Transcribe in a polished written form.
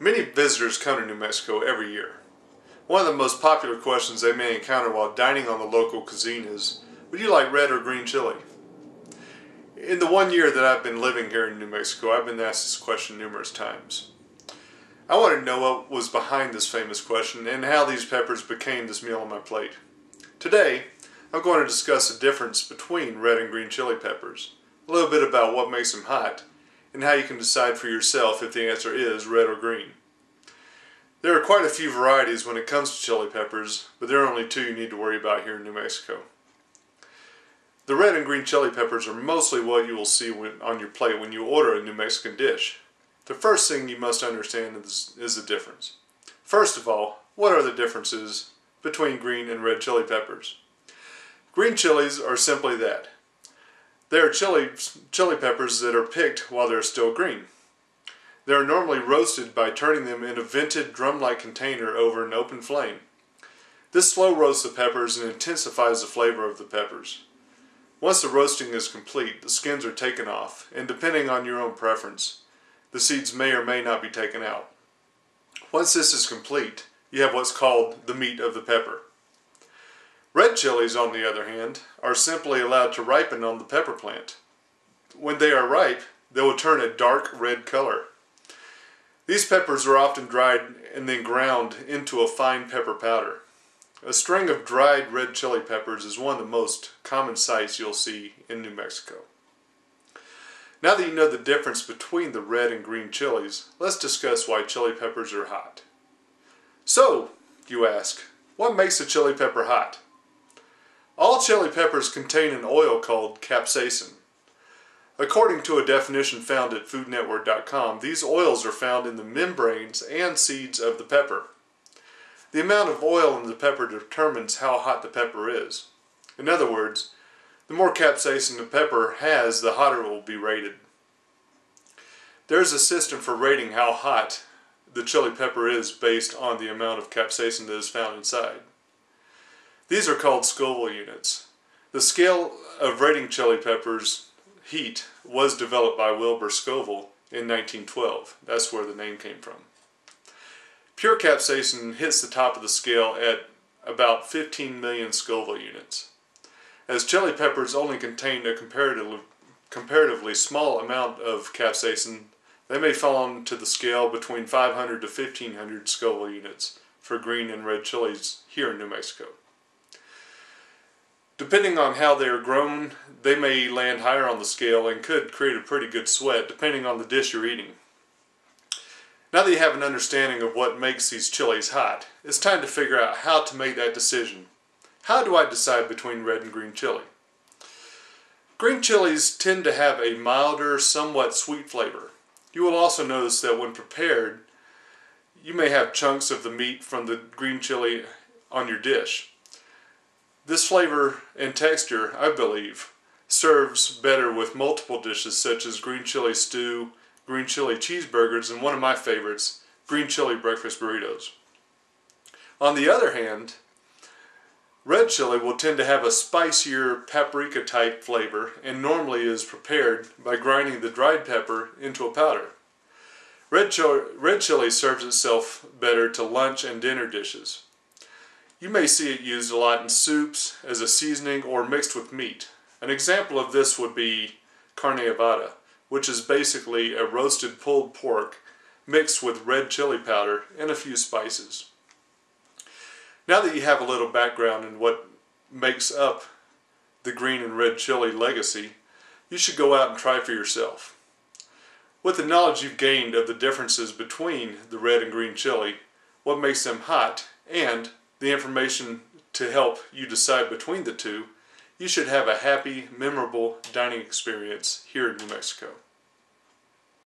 Many visitors come to New Mexico every year. One of the most popular questions they may encounter while dining on the local cuisine is, would you like red or green chili? In the 1 year that I've been living here in New Mexico, I've been asked this question numerous times. I wanted to know what was behind this famous question and how these peppers became this meal on my plate. Today, I'm going to discuss the difference between red and green chili peppers, a little bit about what makes them hot, and how you can decide for yourself if the answer is red or green. There are quite a few varieties when it comes to chili peppers, but there are only two you need to worry about here in New Mexico. The red and green chili peppers are mostly what you will see on your plate when you order a New Mexican dish. The first thing you must understand is the difference. First of all, what are the differences between green and red chili peppers? Green chilies are simply that. They are chili peppers that are picked while they're still green. They are normally roasted by turning them in a vented drum-like container over an open flame. This slow roasts the peppers and intensifies the flavor of the peppers. Once the roasting is complete, the skins are taken off, and depending on your own preference, the seeds may or may not be taken out. Once this is complete, you have what's called the meat of the pepper. Red chilies, on the other hand, are simply allowed to ripen on the pepper plant. When they are ripe, they will turn a dark red color. These peppers are often dried and then ground into a fine pepper powder. A string of dried red chili peppers is one of the most common sights you'll see in New Mexico. Now that you know the difference between the red and green chilies, let's discuss why chili peppers are hot. So, you ask, what makes a chili pepper hot? All chili peppers contain an oil called capsaicin. According to a definition found at foodnetwork.com, these oils are found in the membranes and seeds of the pepper. The amount of oil in the pepper determines how hot the pepper is. In other words, the more capsaicin the pepper has, the hotter it will be rated. There is a system for rating how hot the chili pepper is based on the amount of capsaicin that is found inside. These are called Scoville units. The scale of rating chili peppers' heat was developed by Wilbur Scoville in 1912. That's where the name came from. Pure capsaicin hits the top of the scale at about 15 million Scoville units. As chili peppers only contain a comparatively small amount of capsaicin, they may fall onto the scale between 500 to 1500 Scoville units for green and red chilies here in New Mexico. Depending on how they are grown, they may land higher on the scale and could create a pretty good sweat depending on the dish you're eating. Now that you have an understanding of what makes these chilies hot, it's time to figure out how to make that decision. How do I decide between red and green chili? Green chilies tend to have a milder, somewhat sweet flavor. You will also notice that when prepared, you may have chunks of the meat from the green chili on your dish. This flavor and texture, I believe, serves better with multiple dishes such as green chili stew, green chili cheeseburgers, and one of my favorites, green chili breakfast burritos. On the other hand, red chili will tend to have a spicier paprika type flavor and normally is prepared by grinding the dried pepper into a powder. Red chili serves itself better to lunch and dinner dishes. You may see it used a lot in soups, as a seasoning, or mixed with meat. An example of this would be carne asada, which is basically a roasted pulled pork mixed with red chili powder and a few spices. Now that you have a little background in what makes up the green and red chili legacy, you should go out and try for yourself. With the knowledge you've gained of the differences between the red and green chili, what makes them hot, and the information to help you decide between the two, you should have a happy, memorable dining experience here in New Mexico.